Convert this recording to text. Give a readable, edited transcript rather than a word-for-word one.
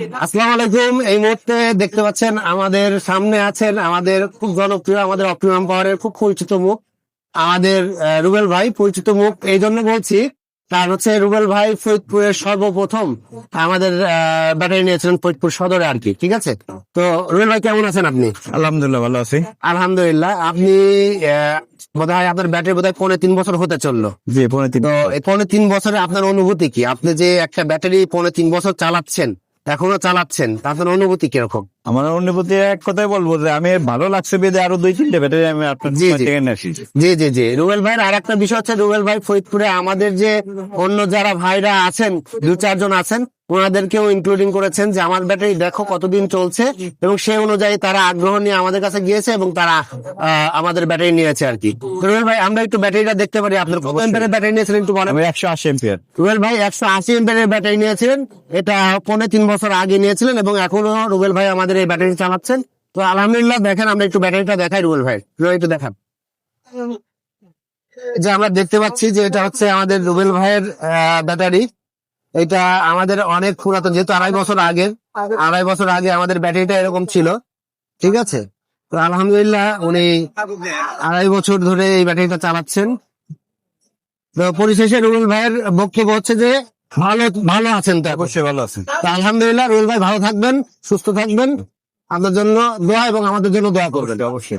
আসসালামু আলাইকুম। এই মুহূর্তে দেখতে পাচ্ছেন আমাদের সামনে আছেন আমাদের খুব জনপ্রিয়, আমাদের অপটিমাম পাওয়ারের খুব পরিচিত মুখ, আমাদের রুবেল ভাই। পরিচিত মুখ এই জন্য বলছি, কারণ হচ্ছে রুবেল ভাই ফরিদপুরের সর্বপ্রথম আমাদের ব্যাটারি নিয়েছিলেন ফরিদপুর সদরে আর কি। ঠিক আছে, তো রুবেল ভাই কেমন আছেন আপনি? আলহামদুলিল্লাহ ভালো আছি। আলহামদুলিল্লাহ। আপনি বোধ হয় আপনার ব্যাটারি বোধ হয় 3.5 বছর হতে চললো। জি, পৌনে তিন। তো এই 3.5 বছরে আপনার অনুভূতি কি? আপনি যে একটা ব্যাটারি 3.5 বছর চালাচ্ছেন, এখনো চালাচ্ছেন, তা আপনার অনুভূতি কিরকম? আমার অনুভূতি এক কথাই বলবো যে আমি ভালো লাগছে বেদে আরো 2-3টে ব্যাটারি আমি আপনার জি, জি। থেকে নিয়েছি। জি জি জি রুবেল ভাইয়ের আর একটা বিষয় হচ্ছে, রুবেল ভাই ফরিদপুরে আমাদের যে অন্য যারা ভাইরা আছেন, 2-4 জন আছেন, ওনাদেরকেও ইনক্লুডিং করেছেন যে আমার ব্যাটারি দেখো কতদিন চলছে, এবং সেই অনুযায়ী তারা আগ্রহ নিয়ে আমাদের কাছে গিয়েছে এবং তারা আমাদের ব্যাটারি নিয়েছে আর কি। তো রুবেল ভাই, আমরা একটু ব্যাটারিটা দেখতে পারি? আপনার কত এম্পিয়ারের ব্যাটারি নিয়েছিলেন একটু বলেন। আমি 180 এম্পিয়ার। রুবেল ভাই 180 এম্পিয়ারের ব্যাটারি নিয়েছিলেন, এটা 3.5 বছর আগে নিয়েছিলেন, এবং এখনো রুবেল ভাই আমাদের এই ব্যাটারি চালাচ্ছেন। তো আলহামদুলিল্লাহ। দেখেন, আমরা একটু ব্যাটারিটা দেখাই রুবেল ভাই, একটু দেখান। যে আমরা দেখতে পাচ্ছি যে এটা হচ্ছে আমাদের রুবেল ভাইয়ের ব্যাটারি। এটা আমাদের অনেক পুরাতন, যেহেতু 2.5 বছর আগে আমাদের ব্যাটারিটা এরকম ছিল। ঠিক আছে, তো আলহামদুলিল্লাহ উনি 2.5 বছর ধরে এই ব্যাটারিটা চালাচ্ছেন। তো পরিশেষে রুবেল ভাইয়ের বক্তব্য হচ্ছে যে ভালো ভালো আছেন তো? অবশ্যই ভালো আছে। তো আলহামদুলিল্লাহ। রুবেল ভাই ভালো থাকবেন, সুস্থ থাকবেন, আপনার জন্য দোয়া এবং আমাদের জন্য দোয়া করবেন। অবশ্যই।